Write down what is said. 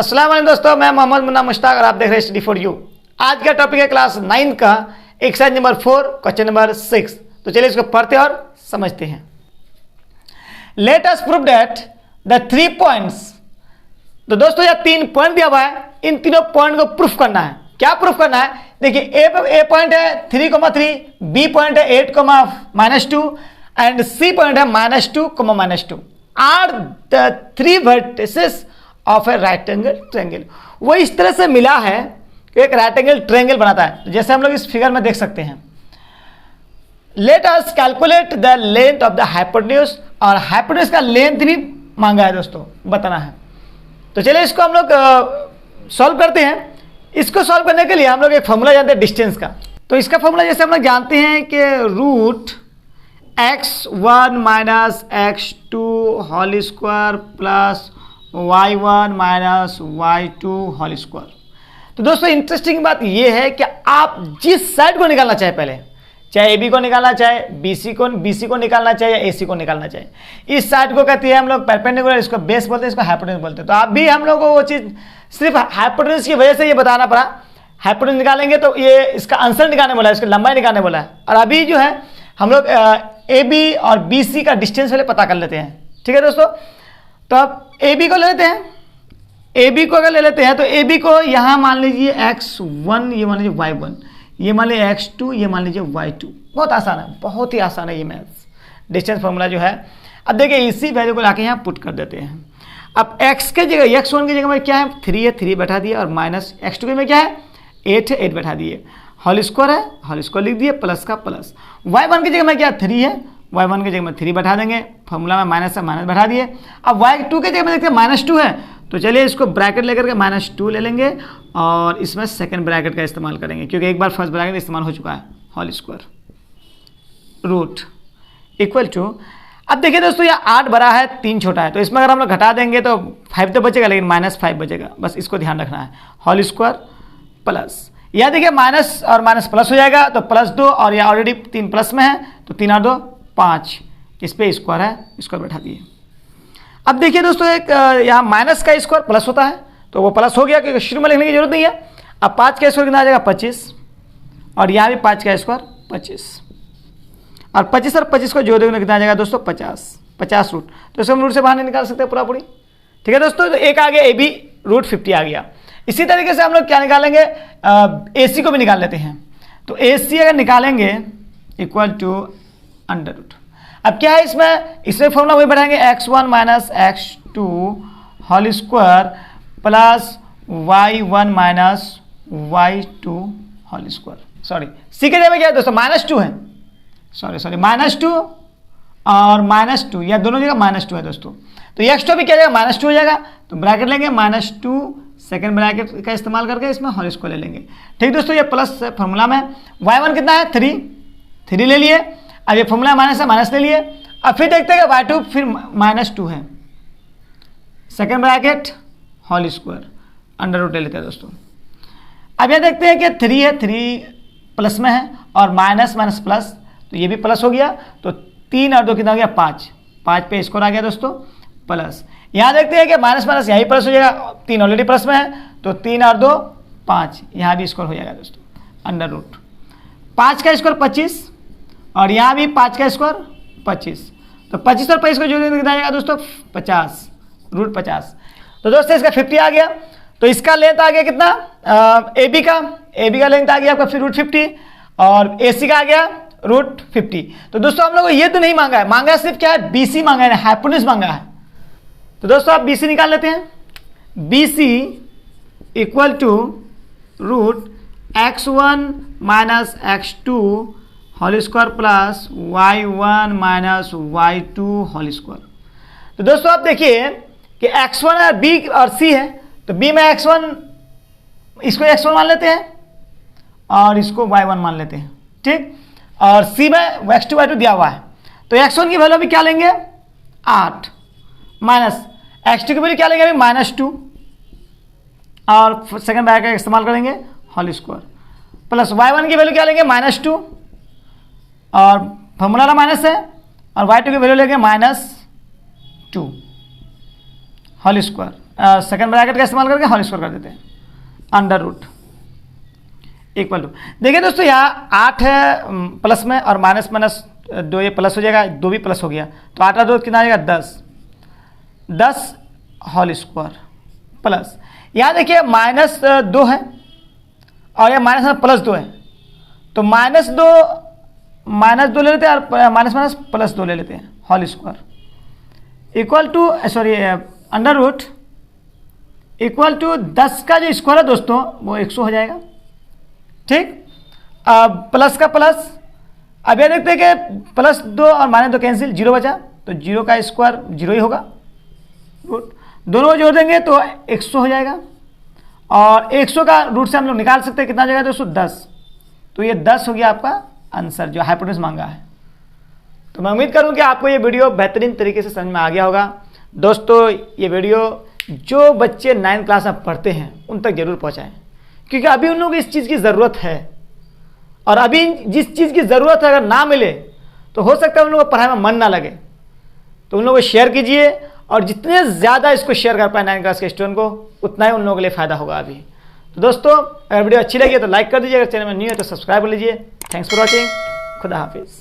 अस्सलाम वालेकुम दोस्तों, मैं मोहम्मद मुन्ना मुश्ताक और आप देख रहे हैं स्टडी फॉर यू। आज का टॉपिक है क्लास 9 का एक्सरसाइज नंबर 4 क्वेश्चन नंबर 6। तो चलिए इसको पढ़ते और समझते हैं। Let us prove that the 3 points. तो दोस्तों यह 3 पॉइंट दिया हुआ है, इन तीनों पॉइंट को प्रूफ करना है। क्या प्रूफ करना है? देखिए ए पॉइंट है 3,3, बी पॉइंट है 8,-2 एंड सी पॉइंट है -2,-2 are the 3 vertices of a right angle triangle. वो इस तरह से मिला है कि एक राइट एंगल ट्रायंगल बनाता है, जैसे हम लोग इस फिगर में देख सकते हैं। Let us calculate the length of the hypotenuse, और हाइपोटेन्यूज का लेंथ भी मांगा है दोस्तों, बताना है। तो चलिए इसको हम लोग सॉल्व करते हैं। इसको सॉल्व करने के लिए हम लोग एक फॉर्मूला जानते हैं डिस्टेंस का। तो इसका फॉर्मूला जैसे हम लोग जानते हैं कि x1 minus x2 whole square plus y1 minus y2 whole square. तो दोस्तों इंटरेस्टिंग बात यह है कि आप जिस साइड को निकालना चाहे, पहले चाहे AB को निकालना चाहे, BC को निकालना चाहे या AC को निकालना चाहे, इस साइड को कहते हैं हम लोग परपेंडिकुलर, इसको बेस बोलते हैं, इसको हाइपोटेन्यूज बोलते हैं। तो आप भी हम लोग को वो चीज़ सिर्फ हाइपोटेन्यूज की वजह से ये बताना पड़ा। हाइपोटेन्यूज निकालेंगे तो ये इसका आंसर निकालने बोला है, इसकी लंबाई निकालने बोला है। और अभी जो है हम लोग AB और BC का डिस्टेंस पहले पता कर लेते हैं। ठीक है दोस्तों, तो अब AB को ले लेते हैं। AB को अगर ले लेते हैं तो AB को यहाँ मान लीजिए x1, ये मान लीजिए y1, ये मान लीजिए x2, ये मान लीजिए y2। बहुत आसान है, बहुत ही आसान है ये मैथ्स डिस्टेंस फॉर्मूला जो है। अब देखिए इसी वैल्यू को लाके यहाँ पुट कर देते हैं। अब x के जगह x1 की जगह में क्या है 3 है, 3 बैठा दिए, और माइनस x2 के में क्या है 8 है, 8 बैठा दिए, होल स्क्वायर है, होल स्क्वायर लिख दिए, प्लस का प्लस। y1 की जगह में क्या 3 है, y1 की जगह में 3 बैठा देंगे, फॉर्मूला में माइनस है, माइनस बैठा दिए। अब y2 की जगह में देखते हैं -2 है, तो चलिए इसको ब्रैकेट लेकर के -2 ले लेंगे और इसमें सेकंड ब्रैकेट का इस्तेमाल करेंगे, क्योंकि एक बार फर्स्ट ब्रैकेट इस्तेमाल हो चुका है। Whole square root equal to, अब देखिए दोस्तों यह 8 बड़ा है, 3 छोटा है, तो इसमें अगर हम लोग घटा देंगे तो 5 तो बचेगा, लेकिन -5 बचेगा, बस इसको ध्यान रखना है। होल स्क्वायर प्लस, यह देखिए माइनस और माइनस प्लस हो जाएगा, तो +2, और यह ऑलरेडी 3 प्लस में है, तो 3 और 2 5, इस पे स्क्वायर है, स्क्वायर बैठा दिए। अब देखिए दोस्तों एक यहाँ माइनस का स्क्वायर प्लस होता है, तो वो प्लस हो गया, क्योंकि शुरू में लिखने की जरूरत नहीं है। अब 5 का स्क्वायर कितना आ जाएगा 25, और यहाँ भी 5 का स्क्वायर 25, और 25 और 25 को जोड़ देंगे कितना आ जाएगा दोस्तों 50 रूट। तो इसको हम रूट से बाहर नहीं निकाल सकते पूरा पूरी। ठीक है दोस्तों, तो एक आ गया AB रूट 50 आ गया। इसी तरीके से हम लोग क्या निकालेंगे, AC को भी निकाल लेते हैं। तो AC अगर निकालेंगे इक्वल टू अंडर रूट। अब क्या है इसमें फॉर्मूला वही बढ़ाएंगे, x1 minus x2 whole square plus y1 minus y2 whole square. Sorry, C के जगह में क्या है दोस्तों -2 है, सॉरी -2 और -2, या दोनों जगह -2 है दोस्तों। तो x2 भी क्या जाएगा -2 हो जाएगा, तो ब्रैकेट लेंगे -2, सेकंड ब्रैकेट का इस्तेमाल करके इसमें होल स्क्वायर ले लेंगे। ठीक दोस्तों, ये प्लस फॉर्मूला में y1 कितना है 3 ले लिए। अब ये फॉर्मूला माइनस है, माइनस ले लिए। अब फिर देखते हैं y2 फिर -2 है, second bracket whole square under root ले लेते हैं दोस्तों। अब ये देखते हैं कि 3 है, 3 प्लस में है, और माइनस माइनस प्लस, तो ये भी प्लस हो गया, तो 3 और 2 कितना हो गया 5 पे स्क्वायर आ गया दोस्तों प्लस। यहाँ देखते हैं कि माइनस माइनस यहीं प्लस हो जाएगा, 3 ऑलरेडी प्लस में है, तो 3 और 2 5, यहाँ भी स्क्वायर हो जाएगा दोस्तों अंडर रूट। 5 का स्क्वायर 25, और यहाँ भी 5 का स्क्वायर 25, तो 25 और 25 को जोड़ देंगे कितना आ जाएगा दोस्तों 50 रूट 50। तो दोस्तों इसका 50 आ गया। तो इसका लेंथ आ गया कितना, AB का लेंथ आ गया आपका फिर रूट 50, और AC का आ गया रूट 50। तो दोस्तों हम लोग को ये तो नहीं मांगा है, मांगा है सिर्फ क्या है BC मांगा है, हाइपोटेन्यूज मांगा है। तो दोस्तों आप BC निकाल लेते हैं। BC equal to root x1 minus x2 whole square plus y1 minus y2 whole square. तो दोस्तों आप देखिए कि x1 है, B और C है, तो B में x1, इसको x1 मान लेते हैं और इसको y1 मान लेते हैं। ठीक, और C में x2 y2 दिया हुआ है, तो x1 की वैल्यू भी क्या लेंगे 8, माइनस x2 की वैल्यू क्या लेंगे अभी -2, और सेकंड ब्रैकेट का इस्तेमाल करेंगे होल स्क्वायर, प्लस y1 की वैल्यू क्या लेंगे -2, और फॉर्मूला माइनस है, और y2 की वैल्यू लेंगे -2 होल स्क्वायर सेकंड ब्रैकेट का इस्तेमाल करके होल स्क्वायर कर देते हैं, अंडर रूट इक्वल टू। देखिए दोस्तों यहाँ 8 है प्लस में और माइनस माइनस 2 ये प्लस हो जाएगा, 2 भी प्लस हो गया तो 8 2 कितना आ जाएगा 10 होल स्क्वायर प्लस यहाँ देखिए -2 है और यह माइनस में +2 है तो -2 ले लेते हैं और माइनस माइनस +2 ले लेते हैं whole square equal to sorry under root equal to 10 का जो स्क्वायर है दोस्तों वो 100 हो जाएगा। ठीक, अब प्लस का प्लस, अब ये देखते हैं कि +2 और -2 कैंसिल, 0 बचा तो 0 का स्क्वायर 0 ही होगा, रूट दोनों को जोड़ देंगे तो 100 हो जाएगा और 100 का रूट से हम लोग निकाल सकते हैं कितना जगह दोस्तों 10, तो ये 10 हो गया आपका आंसर जो हाइपोटेन्यूज मांगा है। तो मैं उम्मीद करूं कि आपको ये वीडियो बेहतरीन तरीके से समझ में आ गया होगा। दोस्तों ये वीडियो जो बच्चे 9th क्लास में पढ़ते हैं उन तक जरूर पहुंचाएं, क्योंकि अभी उन लोगों को इस चीज़ की ज़रूरत है और अभी जिस चीज़ की ज़रूरत है अगर ना मिले तो हो सकता है उन लोगों को पढ़ाई में मन ना लगे। तो उन लोगों को शेयर कीजिए और जितने ज़्यादा इसको शेयर कर पाए 9th क्लास के स्टूडेंट को उतना ही उन लोगों के लिए फ़ायदा होगा अभी। तो दोस्तों अगर वीडियो अच्छी लगी तो लाइक कर दीजिए, अगर चैनल में न्यू है तो सब्सक्राइब कर लीजिए। थैंक्स फॉर वॉचिंग, खुदा हाफिज़।